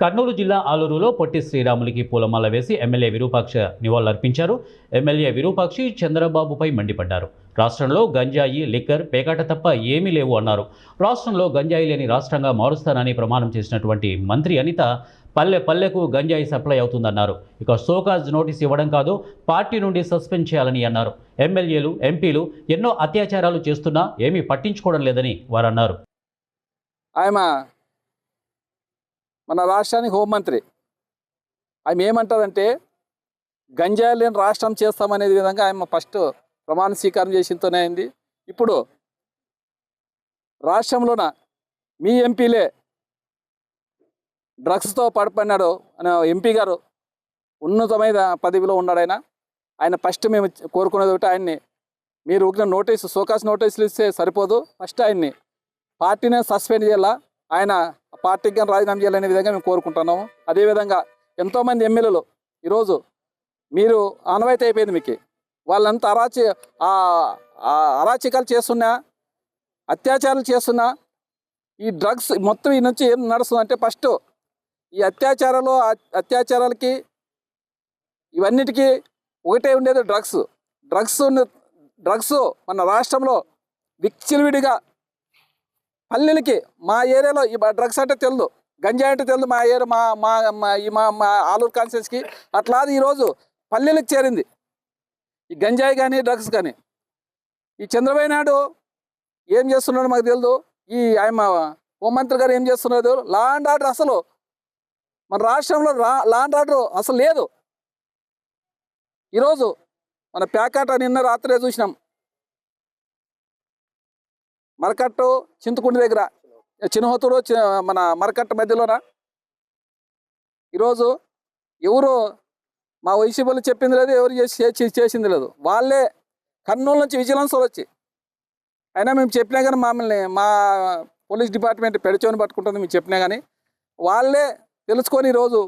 కర్నూలు జిల్లా ఆలూరులో పొట్టి శ్రీరాములుకి పూలమాల వేసి ఎమ్మెల్యే విరూపాక్ష నివాళులర్పించారు. ఎమ్మెల్యే విరూపాక్షి చంద్రబాబుపై మండిపడ్డారు. రాష్ట్రంలో గంజాయి, లిక్కర్, పేకాట తప్ప ఏమీ లేవు అన్నారు. రాష్ట్రంలో గంజాయి లేని రాష్ట్రంగా మారుస్తానని ప్రమాణం చేసినటువంటి మంత్రి అనిత పల్లె పల్లెకు గంజాయి సప్లై అవుతుందన్నారు. ఇక షోకాజ్ నోటీస్ ఇవ్వడం కాదు, పార్టీ నుండి సస్పెండ్ చేయాలని అన్నారు. ఎమ్మెల్యేలు, ఎంపీలు ఎన్నో అత్యాచారాలు చేస్తున్నా ఏమీ పట్టించుకోవడం లేదని వారన్నారు. మన రాష్ట్రానికి హోంమంత్రి ఆమె ఏమంటారంటే గంజాయి లేని రాష్ట్రం చేస్తామనే విధంగా ఆమె ఫస్ట్ ప్రమాణ స్వీకారం చేసింతోనే అయింది. ఇప్పుడు రాష్ట్రంలోన మీ ఎంపీలే డ్రగ్స్తో పడిపోయినాడు అనే ఎంపీ గారు ఉన్నతమైన పదవిలో ఉన్నాడు. ఆయన ఫస్ట్ మేము కోరుకునేది ఒకటి, ఆయన్ని మీరు ఊరిన నోటీసు షోకాజ్ నోటీసులు ఇస్తే సరిపోదు, ఫస్ట్ ఆయన్ని పార్టీనే సస్పెండ్ చేయాలా, ఆయన పార్టీకి రాజీనామా చేయాలనే విధంగా మేము కోరుకుంటున్నాము. అదేవిధంగా ఎంతోమంది ఎమ్మెల్యేలు ఈరోజు మీరు ఆనవాయితీ అయిపోయింది, మీకు వాళ్ళంతా అరాచకాలు చేస్తున్నా, అత్యాచారాలు చేస్తున్నా, ఈ డ్రగ్స్ మొత్తం ఈ నుంచి ఏం నడుస్తుందంటే ఫస్ట్ ఈ అత్యాచారాలకి ఇవన్నిటికీ ఒకటే ఉండేది డ్రగ్స్ మన రాష్ట్రంలో విచ్చలవిడిగా పల్లెలకి మా ఏరియాలో ఈ డ్రగ్స్ అంటే తెలియదు, గంజాయి అంటే తెలియదు మా ఏరియా మా ఆలూరు కాన్స్టిట్యున్సీకి. అట్లా ఈరోజు పల్లెలకు చేరింది ఈ గంజాయి కానీ డ్రగ్స్ కానీ. ఈ చంద్రబాబు నాయుడు ఏం చేస్తున్నాడో మాకు తెలియదు, ఈ ఆయన హోంమంత్రి గారు ఏం చేస్తున్నారు, లా అండ్ ఆర్డర్ అసలు మన రాష్ట్రంలో లా అండ్ ఆర్డర్ అసలు లేదు. ఈరోజు మన ప్యాకాట నిన్న రాత్రే చూసినాం, మరకట్టు చింతకుండి దగ్గర చిన్నహోతుడు మన మరకట్టు మధ్యలోన. ఈరోజు ఎవరు మా వైసీపీలు చెప్పింది లేదు, ఎవరు చేసింది లేదు. వాళ్ళే కర్నూలు నుంచి విజిలెన్స్ వచ్చి అయినా మేము చెప్పినా కానీ మా పోలీస్ డిపార్ట్మెంట్ పెడచోని పట్టుకుంటుంది మేము చెప్పినా కానీ వాళ్ళే తెలుసుకొని ఈరోజు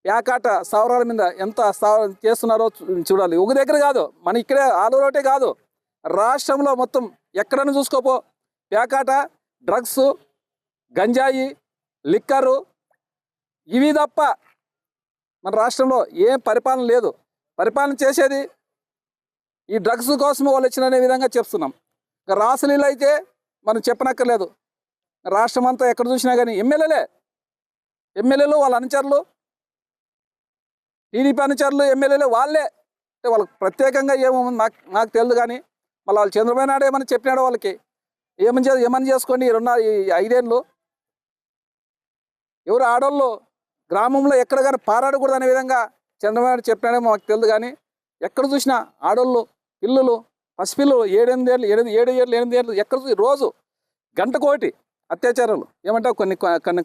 ప్యాకాట సవరాల మీద ఎంత చేస్తున్నారో చూడాలి. ఒక దగ్గర కాదు, మన ఇక్కడే ఆలూరు ఒకటే కాదు, రాష్ట్రంలో మొత్తం ఎక్కడైనా చూసుకోపో ప్యాకాట, డ్రగ్స్, గంజాయి, లిక్కరు ఇవి తప్ప మన రాష్ట్రంలో ఏం పరిపాలన లేదు. పరిపాలన చేసేది ఈ డ్రగ్స్ కోసం వాళ్ళు వచ్చిననే విధంగా చెప్తున్నాం. ఇంకా రాసలీలు అయితే మనం చెప్పనక్కర్లేదు, రాష్ట్రం అంతా ఎక్కడ చూసినా కానీ ఎమ్మెల్యేలు వాళ్ళ అనుచరులు, టీడీపీ అనుచరులు, ఎమ్మెల్యేలు వాళ్ళే. అంటే వాళ్ళకి ప్రత్యేకంగా ఏమో నాకు తెలియదు కానీ మళ్ళీ వాళ్ళు చంద్రబాబు నాయుడు ఏమని చెప్పినాడో వాళ్ళకి ఏమని చేసుకోండి. ఈ 5 ఏళ్ళు ఎవరు ఆడవాళ్ళు గ్రామంలో ఎక్కడ కానీ పారాడకూడదు అనే విధంగా చంద్రబాబు నాయుడు చెప్పినాడో మాకు తెలియదు కానీ ఎక్కడ చూసినా ఆడవాళ్ళు, పిల్లలు, పసిపిల్లలు 7 ఏళ్ళు ఎక్కడ రోజు గంటకోటి అత్యాచారాలు ఏమంటే కొన్ని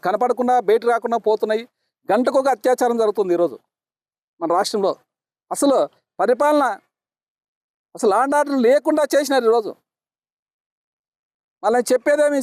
కనపడకుండా బయట రాకుండా పోతున్నాయి. గంటకొక అత్యాచారం జరుగుతుంది ఈరోజు మన రాష్ట్రంలో. అసలు పరిపాలన అసలు లా అండ్ ఆర్డర్ లేకుండా చేసినారు ఈరోజు. మళ్ళీ చెప్పేదేమి